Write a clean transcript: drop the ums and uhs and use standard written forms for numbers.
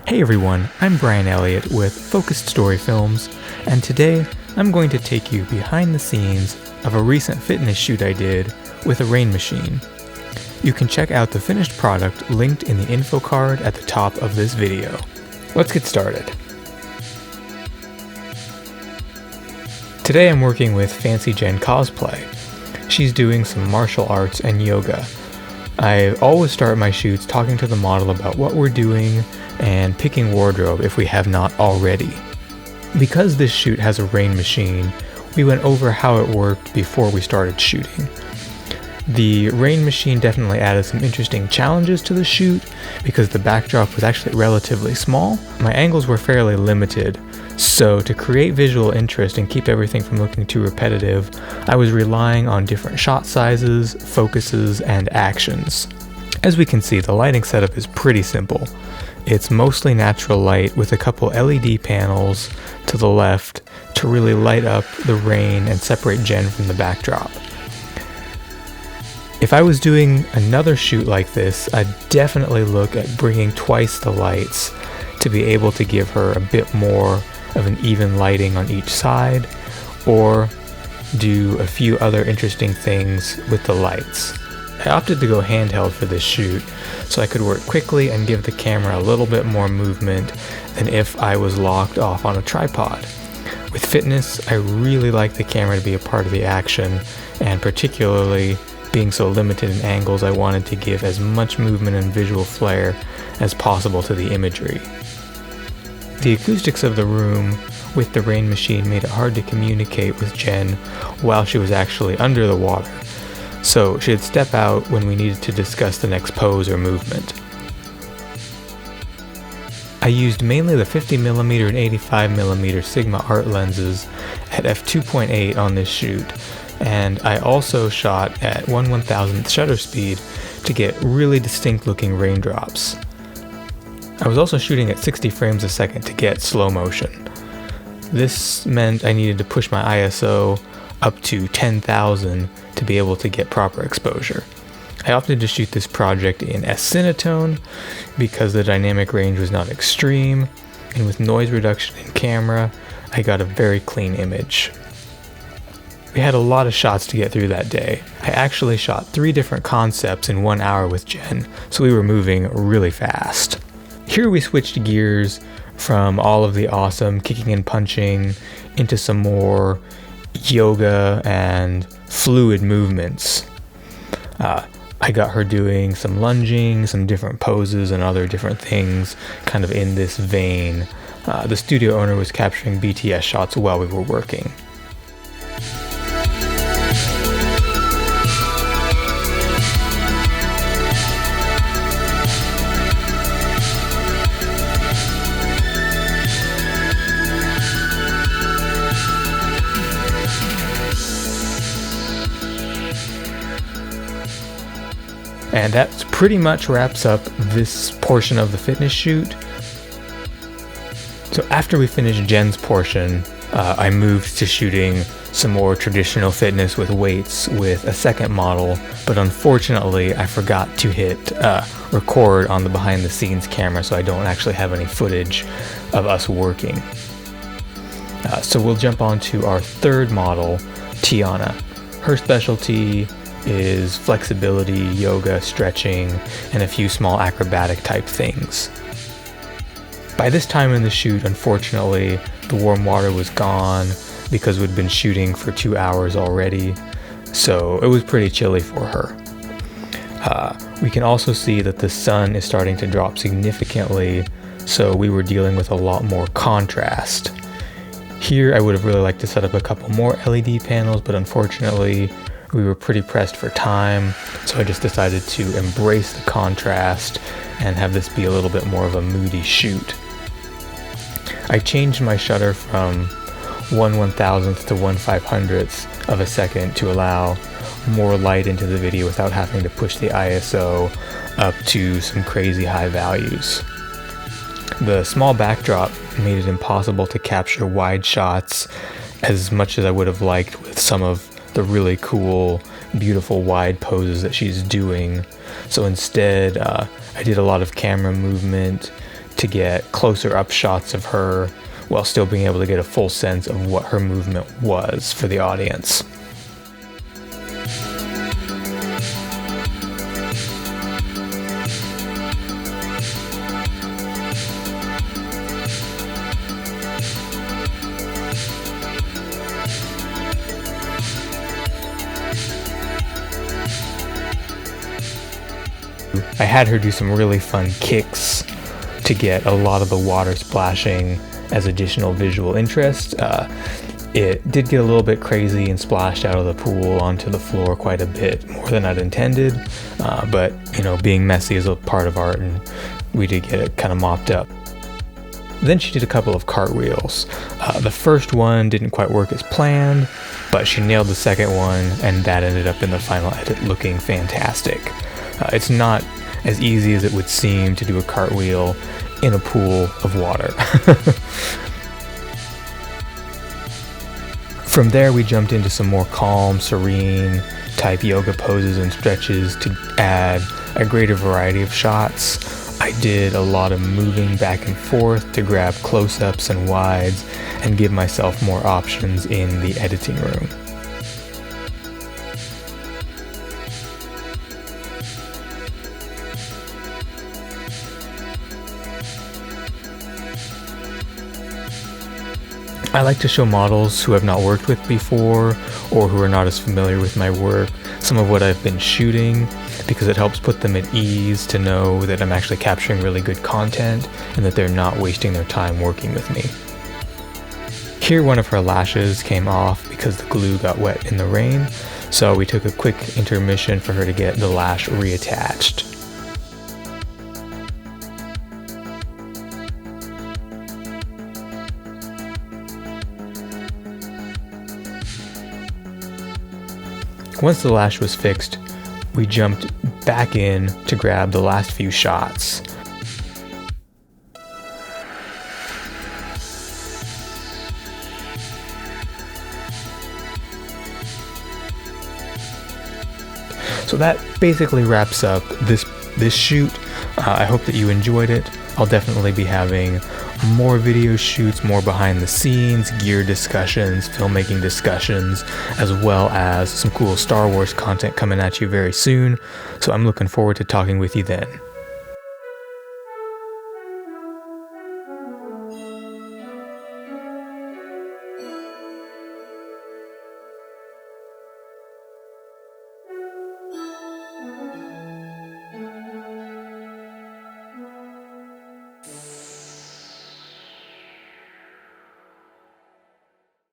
Hey everyone, I'm Brian Elliott with Focused Story Films, and today I'm going to take you behind the scenes of a recent fitness shoot I did with a rain machine. You can check out the finished product linked in the info card at the top of this video. Let's get started. Today I'm working with Fancy Jen Cosplay. She's doing some martial arts and yoga. I always start my shoots talking to the model about what we're doing and picking wardrobe if we have not already. Because this shoot has a rain machine, we went over how it worked before we started shooting. The rain machine definitely added some interesting challenges to the shoot because the backdrop was actually relatively small. My angles were fairly limited, so to create visual interest and keep everything from looking too repetitive, I was relying on different shot sizes, focuses, and actions. As we can see, the lighting setup is pretty simple. It's mostly natural light with a couple LED panels to the left to really light up the rain and separate Jen from the backdrop. If I was doing another shoot like this, I'd definitely look at bringing twice the lights to be able to give her a bit more of an even lighting on each side, or do a few other interesting things with the lights. I opted to go handheld for this shoot so I could work quickly and give the camera a little bit more movement than if I was locked off on a tripod. With fitness, I really like the camera to be a part of the action, and particularly being so limited in angles, I wanted to give as much movement and visual flair as possible to the imagery. The acoustics of the room with the rain machine made it hard to communicate with Jen while she was actually under the water, so she'd step out when we needed to discuss the next pose or movement. I used mainly the 50mm and 85mm Sigma art lenses at f2.8 on this shoot, and I also shot at 1/1000th shutter speed to get really distinct looking raindrops. I was also shooting at 60 frames a second to get slow motion. This meant I needed to push my ISO up to 10,000 to be able to get proper exposure. I opted to shoot this project in S-Cinetone because the dynamic range was not extreme, and with noise reduction in camera, I got a very clean image. We had a lot of shots to get through that day. I actually shot 3 different concepts in 1 hour with Jen, so we were moving really fast. Here we switched gears from all of the awesome kicking and punching into some more yoga and fluid movements. I got her doing some lunging, some different poses and other different things kind of in this vein. The studio owner was capturing BTS shots while we were working. And that pretty much wraps up this portion of the fitness shoot. So after we finished Jen's portion, I moved to shooting some more traditional fitness with weights with a second model, but unfortunately I forgot to hit record on the behind the scenes camera, so I don't actually have any footage of us working. So we'll jump on to our third model, Tiana. Her specialty is flexibility, yoga, stretching, and a few small acrobatic type things. By this time in the shoot, unfortunately, the warm water was gone because we'd been shooting for 2 hours already, so it was pretty chilly for her. We can also see that the sun is starting to drop significantly, so we were dealing with a lot more contrast. Here I would have really liked to set up a couple more LED panels, but unfortunately we were pretty pressed for time, so I just decided to embrace the contrast and have this be a little bit more of a moody shoot. I changed my shutter from 1/1000th to 1/500th of a second to allow more light into the video without having to push the ISO up to some crazy high values. The small backdrop made it impossible to capture wide shots as much as I would have liked with some of the really cool, beautiful wide poses that she's doing. So instead, I did a lot of camera movement to get closer up shots of her while still being able to get a full sense of what her movement was for the audience. I had her do some really fun kicks to get a lot of the water splashing as additional visual interest. It did get a little bit crazy and splashed out of the pool onto the floor quite a bit more than I'd intended, but you know, being messy is a part of art, and we did get it kind of mopped up. Then she did a couple of cartwheels. The first one didn't quite work as planned, but she nailed the second one, and that ended up in the final edit looking fantastic. It's not as easy as it would seem to do a cartwheel in a pool of water. From there, we jumped into some more calm, serene type yoga poses and stretches to add a greater variety of shots. I did a lot of moving back and forth to grab close-ups and wides and give myself more options in the editing room. I like to show models who have not worked with before or who are not as familiar with my work some of what I've been shooting, because it helps put them at ease to know that I'm actually capturing really good content and that they're not wasting their time working with me. Here, one of her lashes came off because the glue got wet in the rain, so we took a quick intermission for her to get the lash reattached. Once the lash was fixed, we jumped back in to grab the last few shots. So that basically wraps up this shoot. I hope that you enjoyed it. I'll definitely be having more video shoots, more behind the scenes, gear discussions, filmmaking discussions, as well as some cool Star Wars content coming at you very soon. So I'm looking forward to talking with you then.